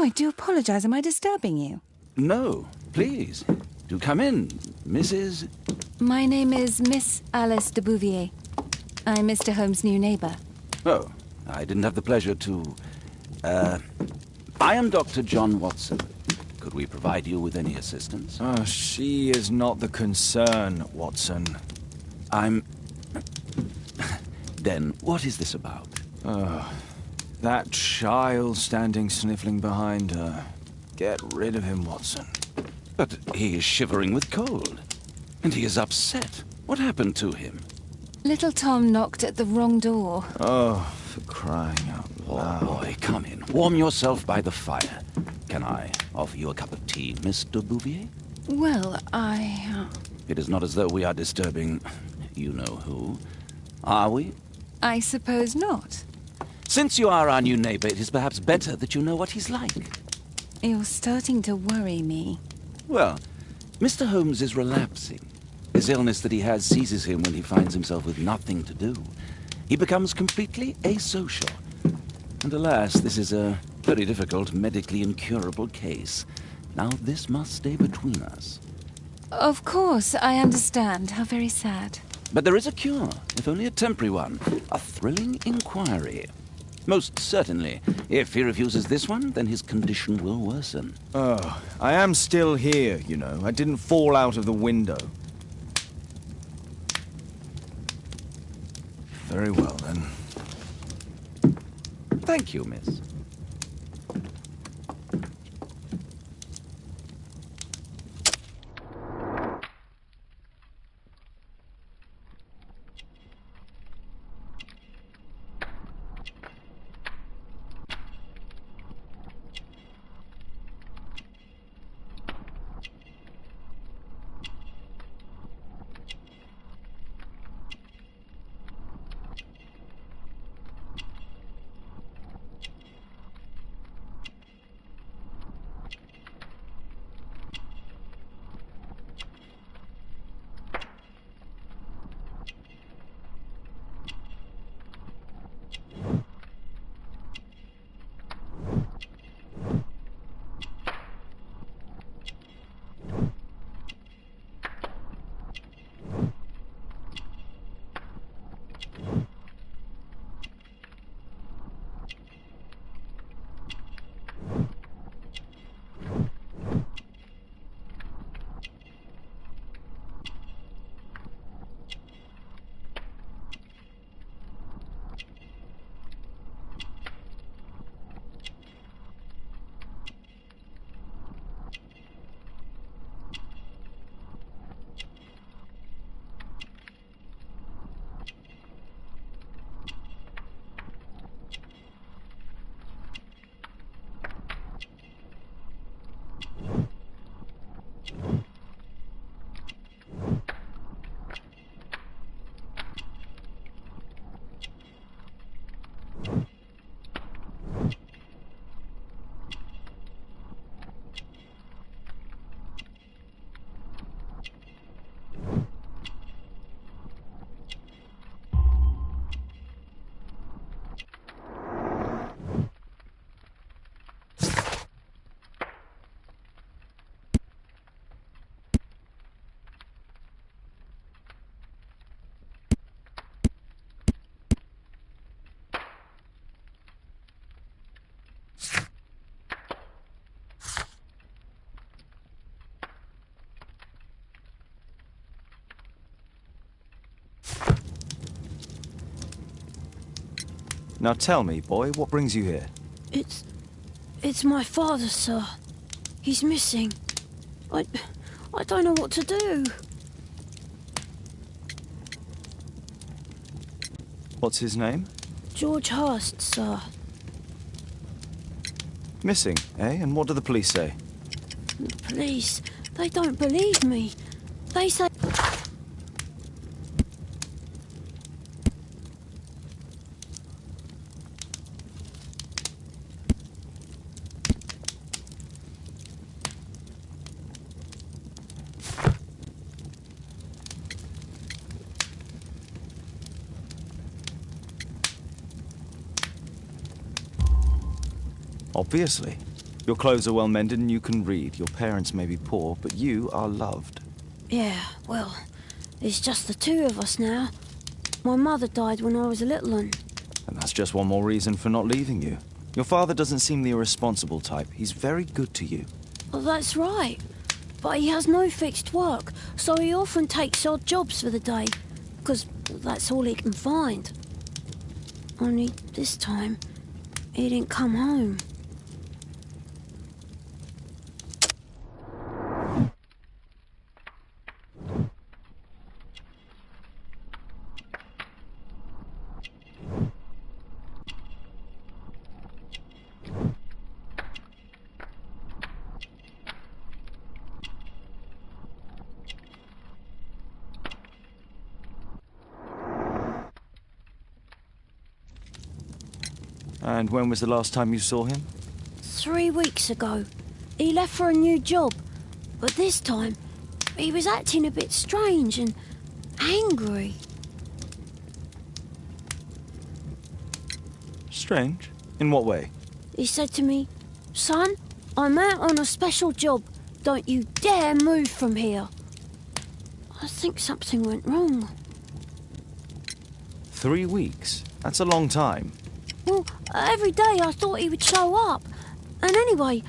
I do apologize. Am I disturbing you? No, please. Do come in, Mrs. My name is Miss Alice de Bouvier. I'm Mr. Holmes' new neighbor. Oh, I didn't have the pleasure to... I am Dr. John Watson. Could we provide you with any assistance? Oh, she is not the concern, Watson. Then, what is this about? That child standing sniffling behind her. Get rid of him, Watson. But he is shivering with cold. And he is upset. What happened to him? Little Tom knocked at the wrong door. Oh, for crying out loud. Oh, boy, come in. Warm yourself by the fire. Can I offer you a cup of tea, Mr. Bouvier? Well, It is not as though we are disturbing you-know-who, are we? I suppose not. Since you are our new neighbor, it is perhaps better that you know what he's like. You're starting to worry me. Well, Mr. Holmes is relapsing. This illness that he has seizes him when he finds himself with nothing to do. He becomes completely asocial. And alas, this is a very difficult, medically incurable case. Now this must stay between us. Of course, I understand. How very sad. But there is a cure, if only a temporary one. A thrilling inquiry. Most certainly. If he refuses this one, then his condition will worsen. Oh, I am still here, you know. I didn't fall out of the window. Very well, then. Thank you, miss. Now tell me, boy, what brings you here? It's my father, sir. He's missing. I don't know what to do. What's his name? George Hurst, sir. Missing, eh? And what do the police say? The police, they don't believe me. They say... Obviously. Your clothes are well mended and you can read. Your parents may be poor, but you are loved. Yeah, well, it's just the two of us now. My mother died when I was a little one. And that's just one more reason for not leaving you. Your father doesn't seem the irresponsible type. He's very good to you. Well, that's right. But he has no fixed work, so he often takes odd jobs for the day, because that's all he can find. Only this time, he didn't come home. And when was the last time you saw him? 3 weeks ago. He left for a new job, but this time, he was acting a bit strange and angry. Strange? In what way? He said to me, "Son, I'm out on a special job. Don't you dare move from here." I think something went wrong. 3 weeks? That's a long time. Well, every day I thought he would show up. And anyway...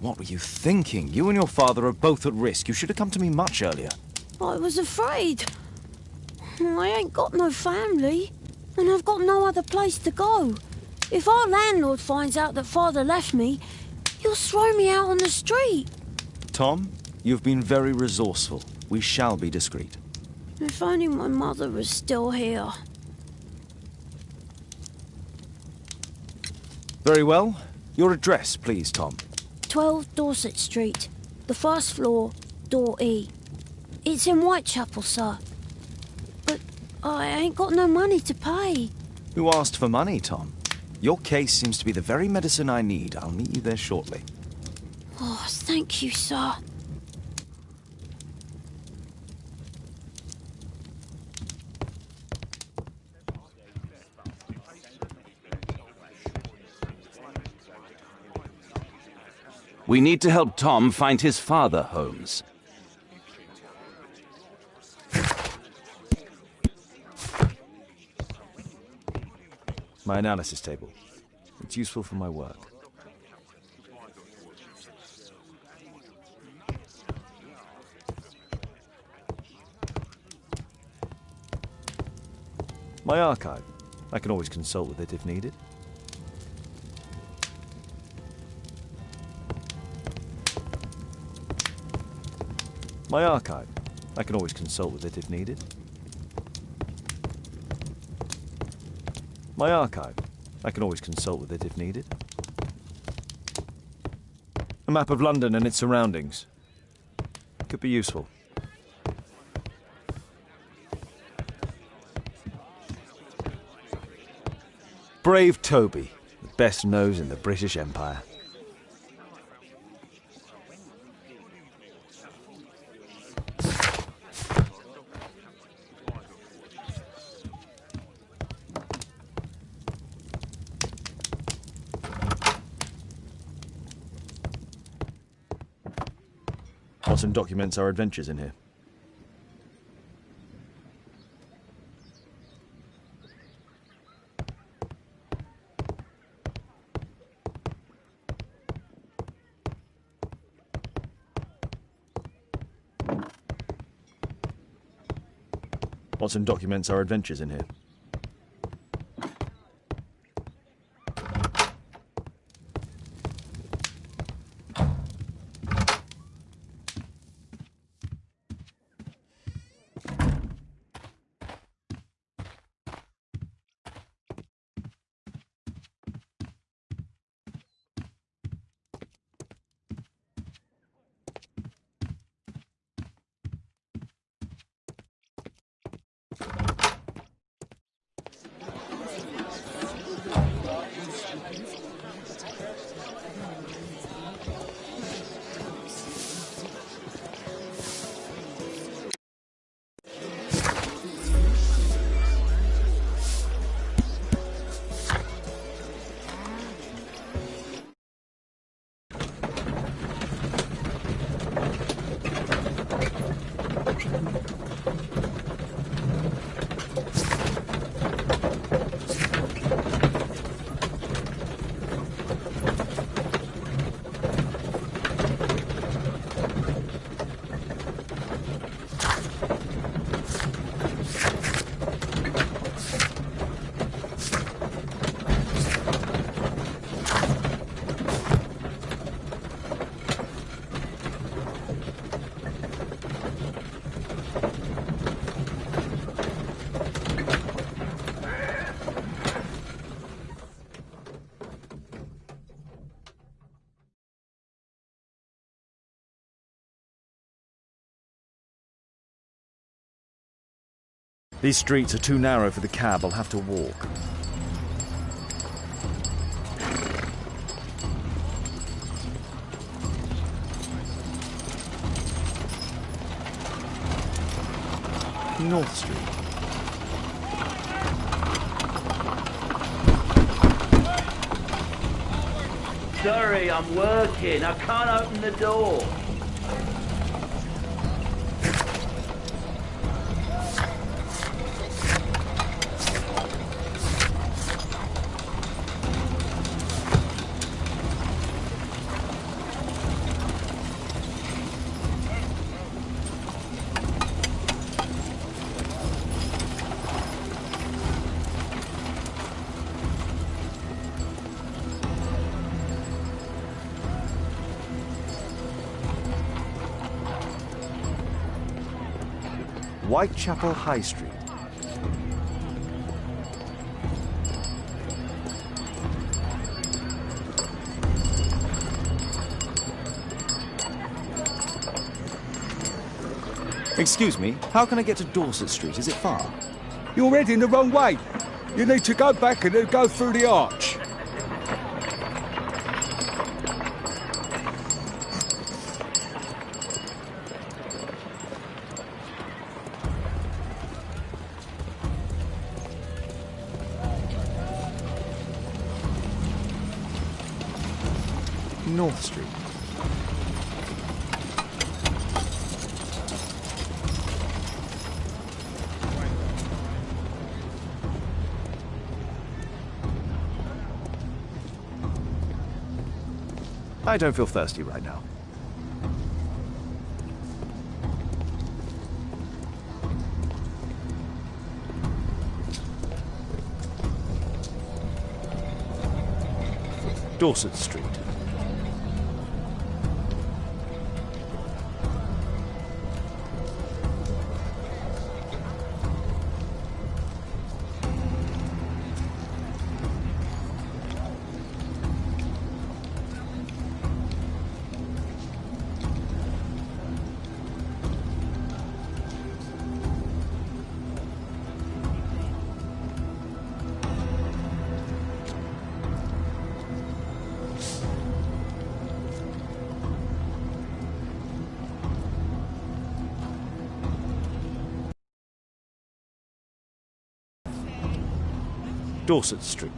What were you thinking? You and your father are both at risk. You should have come to me much earlier. I was afraid. I ain't got no family, and I've got no other place to go. If our landlord finds out that Father left me, he'll throw me out on the street. Tom, you've been very resourceful. We shall be discreet. If only my mother was still here. Very well. Your address, please, Tom. 12 Dorset Street, the first floor, door E. It's in Whitechapel, sir. But I ain't got no money to pay. Who asked for money, Tom? Your case seems to be the very medicine I need. I'll meet you there shortly. Oh, thank you, sir. We need to help Tom find his father, Holmes. My analysis table. It's useful for my work. My archive. I can always consult with it if needed. My archive. I can always consult with it if needed. My archive. I can always consult with it if needed. A map of London and its surroundings. Could be useful. Brave Toby, the best nose in the British Empire. Watson documents our adventures in here. Watson documents our adventures in here. These streets are too narrow for the cab. I'll have to walk. North Street. Sorry, I'm working. I can't open the door. Whitechapel High Street. Excuse me, how can I get to Dorset Street? Is it far? You're heading the wrong way. You need to go back and then go through the arch. North Street. I don't feel thirsty right now. Dorset Street. Dorset Street.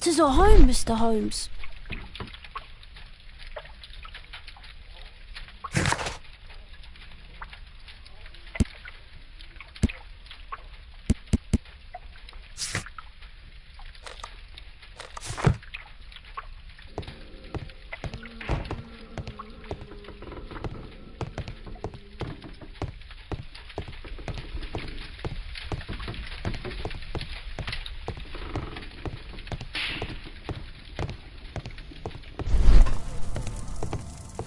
'Tis our home, Mr. Holmes.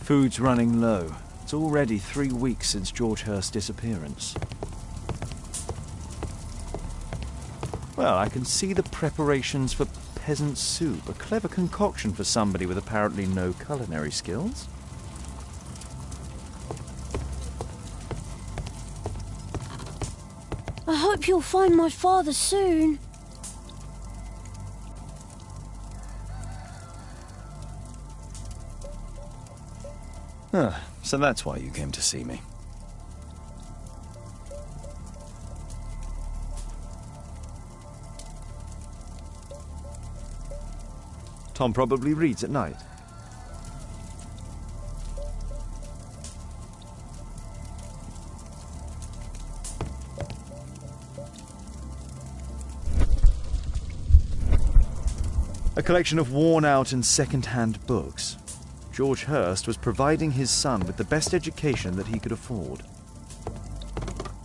Food's running low. It's already 3 weeks since George Hurst's disappearance. Well, I can see the preparations for peasant soup, a clever concoction for somebody with apparently no culinary skills. I hope you'll find my father soon. So that's why you came to see me. Tom probably reads at night. A collection of worn-out and second-hand books. George Hurst was providing his son with the best education that he could afford.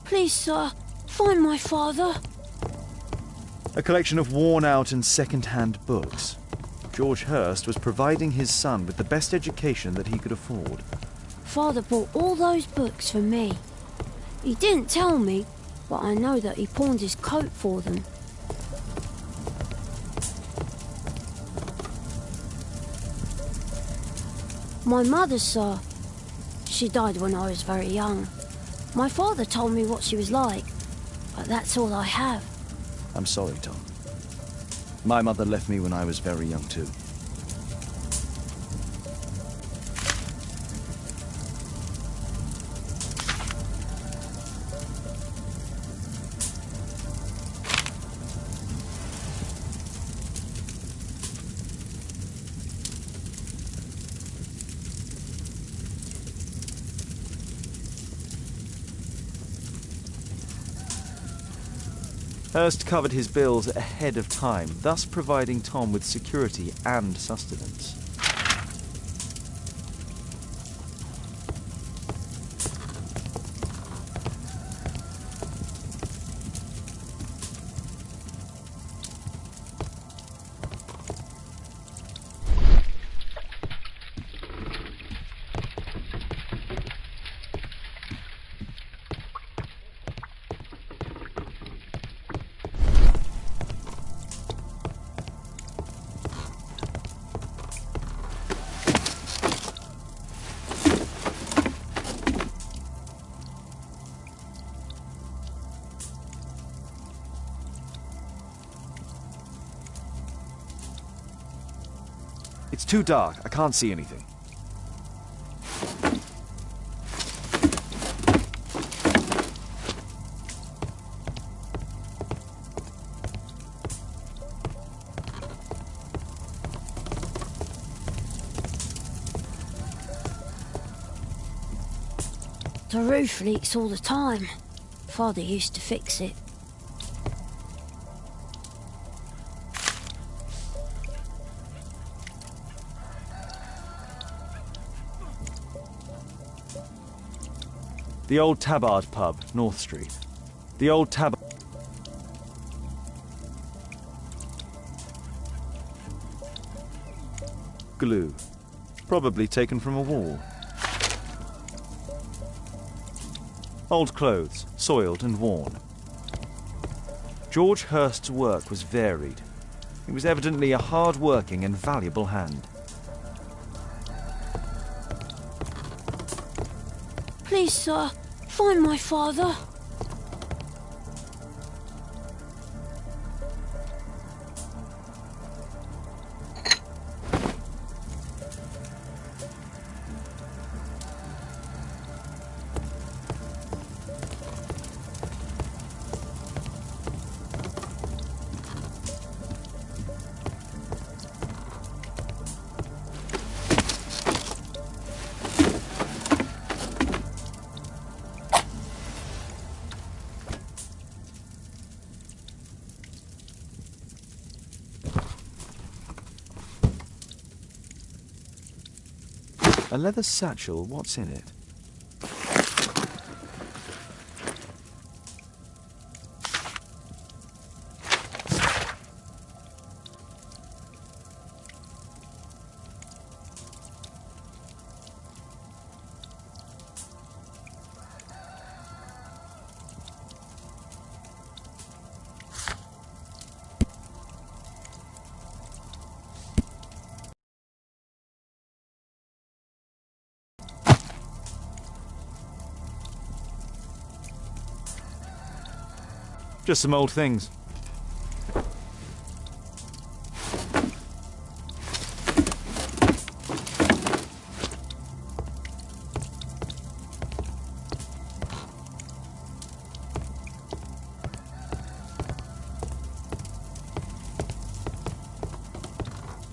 Please, sir, find my father. A collection of worn-out and second-hand books. George Hurst was providing his son with the best education that he could afford. Father bought all those books for me. He didn't tell me, but I know that he pawned his coat for them. My mother, sir, she died when I was very young. My father told me what she was like, but that's all I have. I'm sorry, Tom. My mother left me when I was very young, too. Hurst covered his bills ahead of time, thus providing Tom with security and sustenance. It's too dark. I can't see anything. The roof leaks all the time. Father used to fix it. The old Tabard pub, North Street. The old Tabard... Glue. Probably taken from a wall. Old clothes, soiled and worn. George Hurst's work was varied. He was evidently a hard-working and valuable hand. Please, sir, find my father. A leather satchel, what's in it? Just some old things.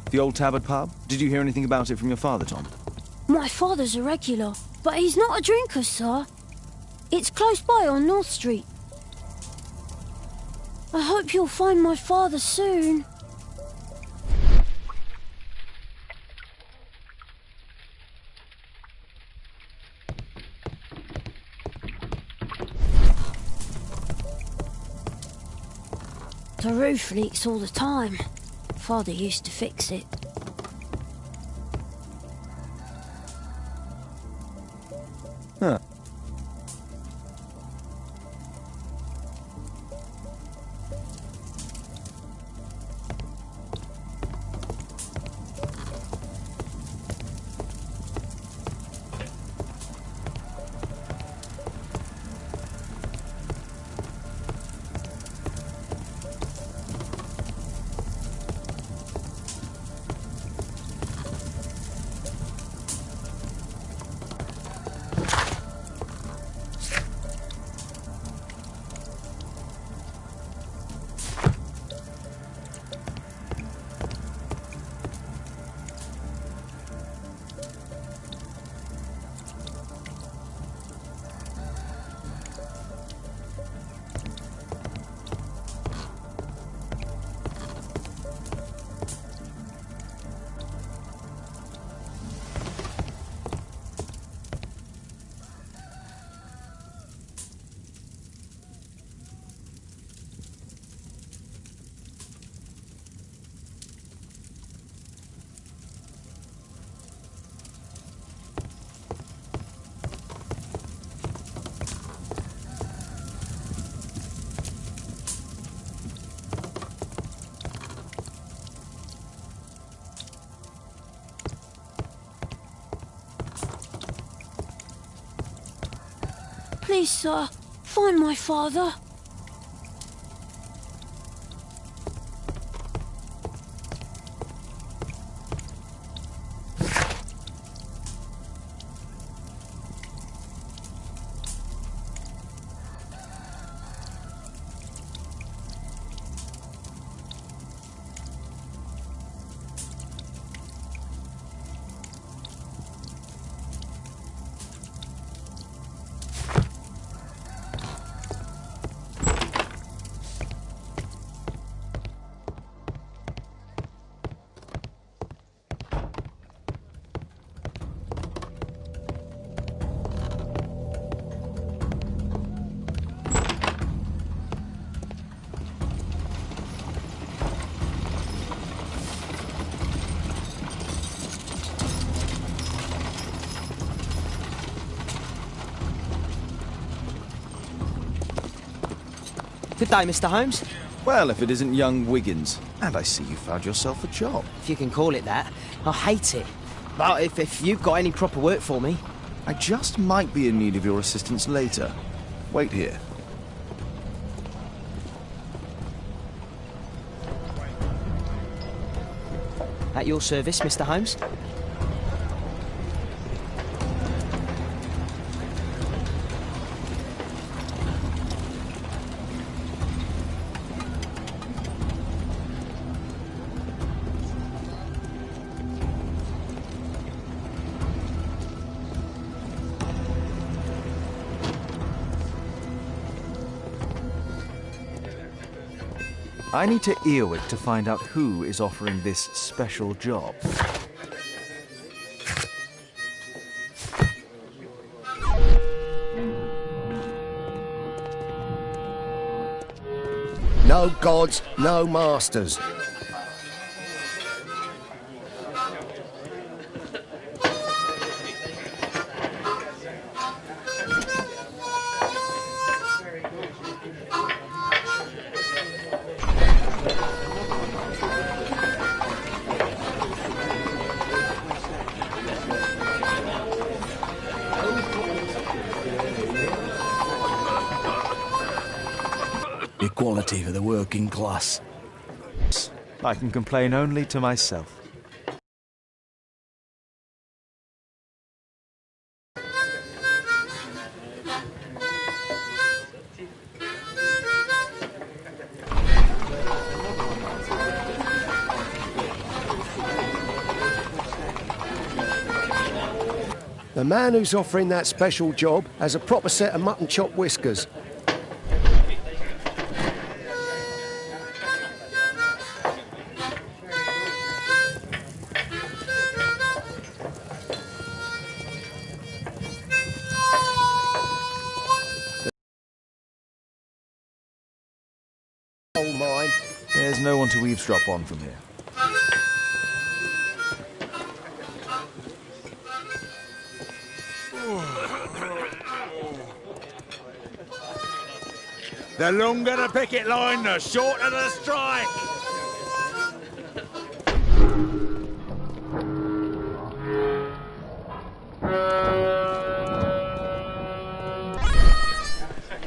The old Tabard pub? Did you hear anything about it from your father, Tom? My father's a regular, but he's not a drinker, sir. It's close by on North Street. I hope you'll find my father soon. The roof leaks all the time. Father used to fix it. Huh. Please, sir, find my father. Good day, Mr. Holmes. Well, if it isn't young Wiggins. And I see you found yourself a job. If you can call it that. I hate it. But if you've got any proper work for me... I just might be in need of your assistance later. Wait here. At your service, Mr. Holmes. I need to Earwick to find out who is offering this special job. No gods, no masters. Equality for the working class. I can complain only to myself. The man who's offering that special job has a proper set of mutton chop whiskers. All mine. There's no one to eavesdrop on from here. The longer the picket line, the shorter the strike.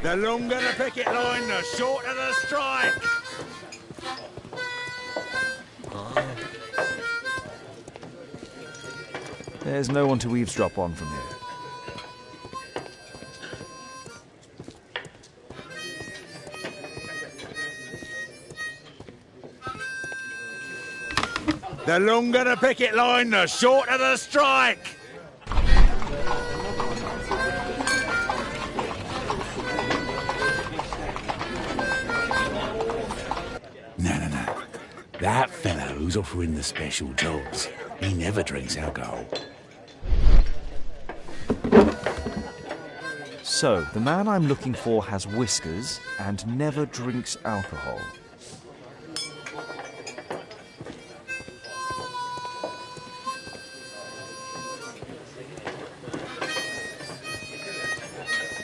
The longer the picket line, the shorter the strike. There's no one to eavesdrop on from here. The longer the picket line, the shorter the strike. No. That fellow who's offering the special jobs, he never drinks alcohol. So, the man I'm looking for has whiskers and never drinks alcohol.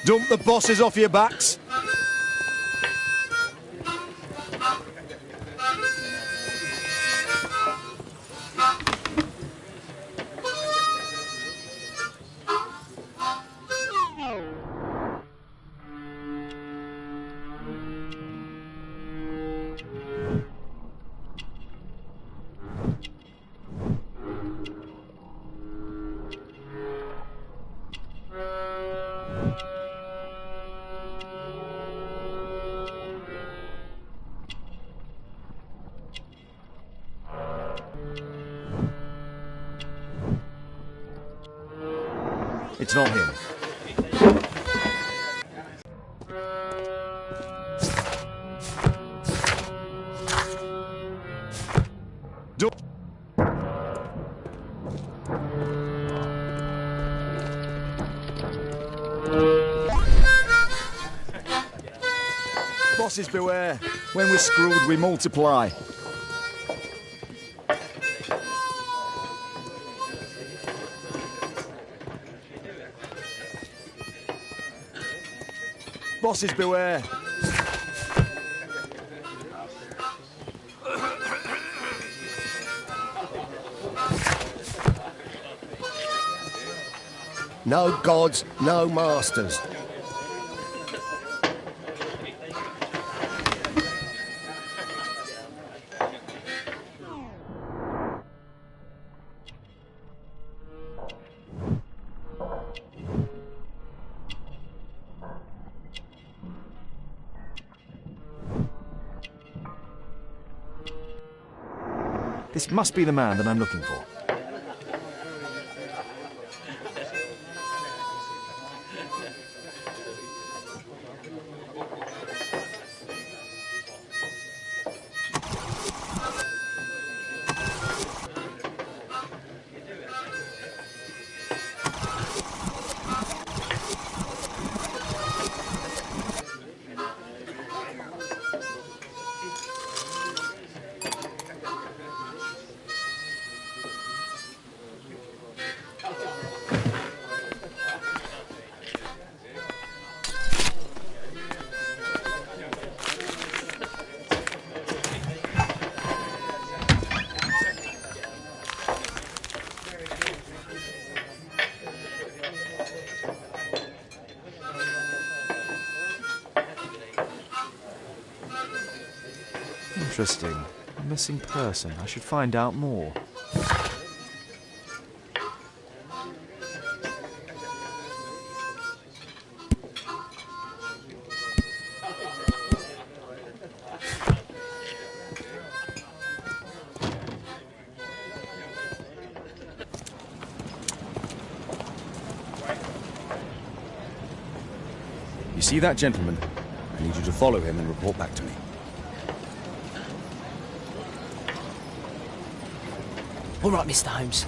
Dump the bosses off your backs. It's not him. Bosses beware. When we're screwed, we multiply. Bosses beware. No gods, no masters. This must be the man that I'm looking for. Interesting. A missing person. I should find out more. You see that gentleman? I need you to follow him and report back to me. All right, Mr. Holmes.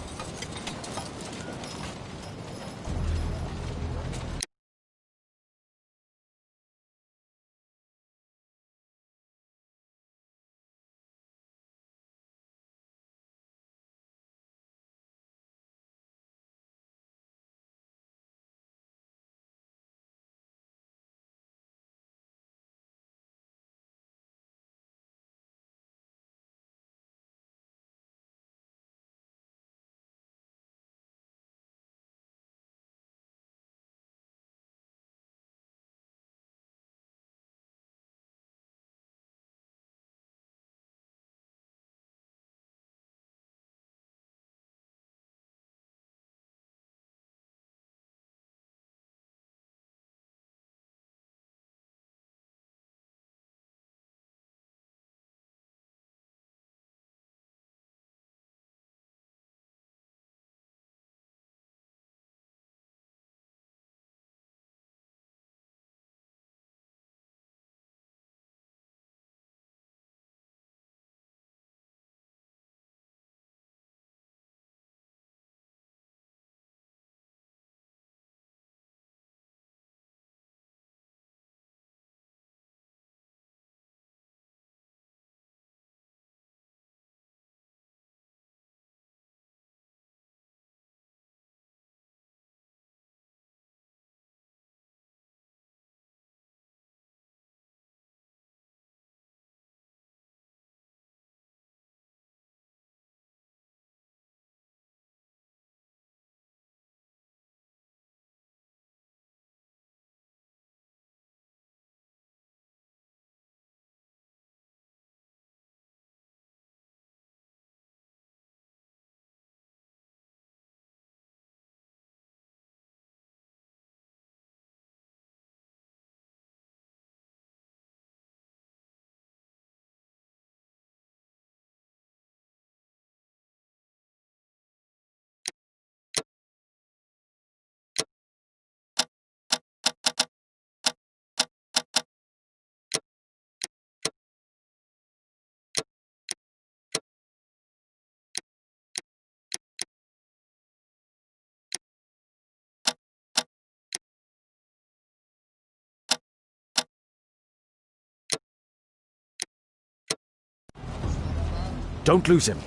Don't lose him.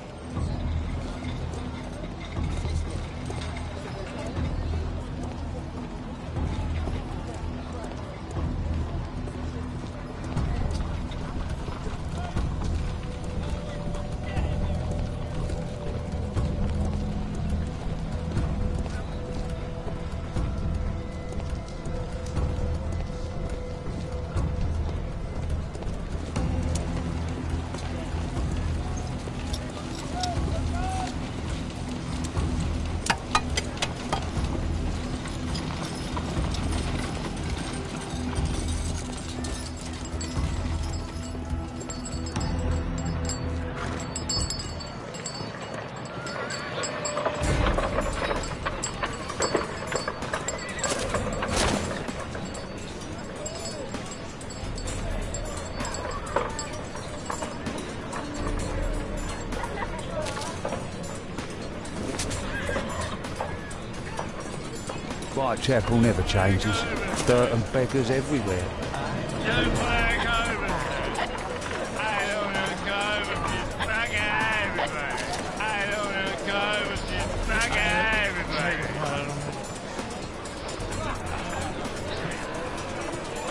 Whitechapel never changes. Dirt and beggars everywhere.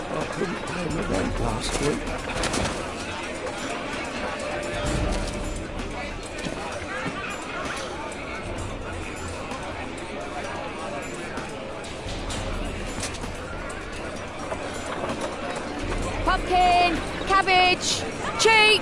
I couldn't pay my rent last week. Pumpkin, cabbage, cheek.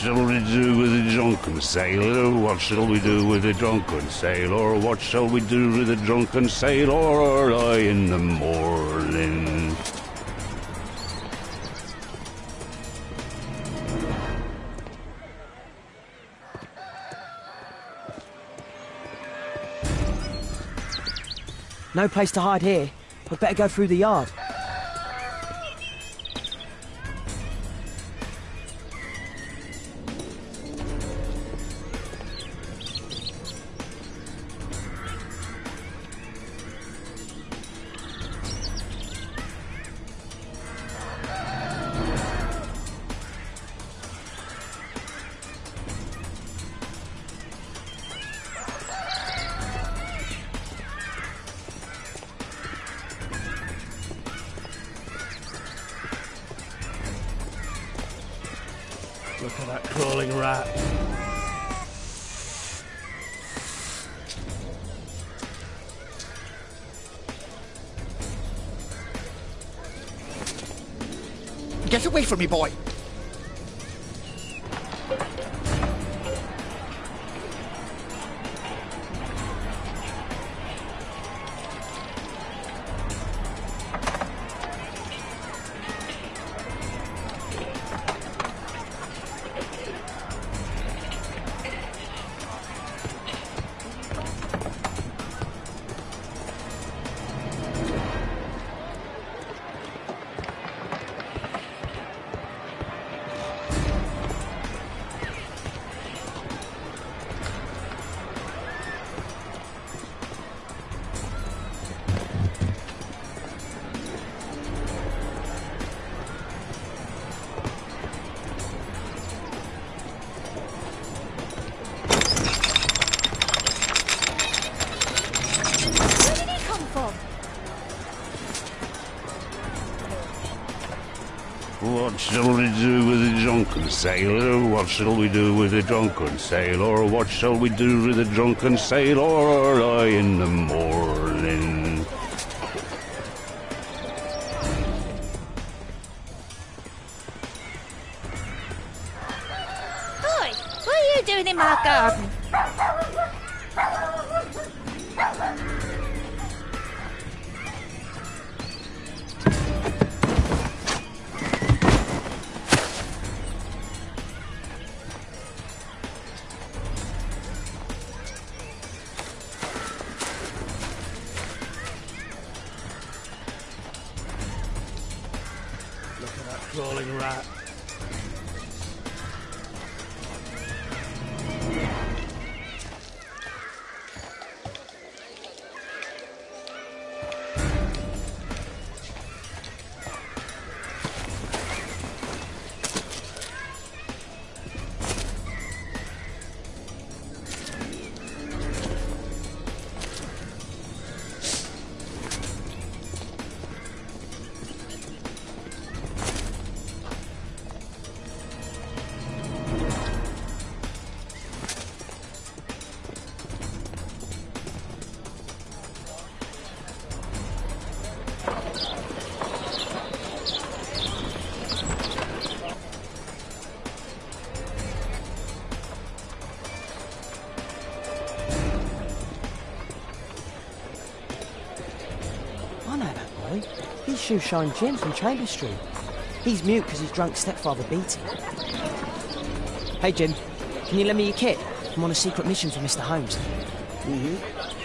shall we do with a drunken sailor? What shall we do with a drunken sailor? What shall we do with a drunken sailor early in the morning? No place to hide here. I'd better go through the yard. Look at that crawling rat. Get away from me, boy! What shall we do with a drunken sailor? What shall we do with a drunken sailor? What shall we do with a drunken sailor early in the morning? Boy, what are you doing in my garden? Crawling rat. His shoes shine Jim from Chambers Street. He's mute because his drunk stepfather beat him. Hey Jim, can you lend me your kit? I'm on a secret mission for Mr. Holmes. Mm-hmm.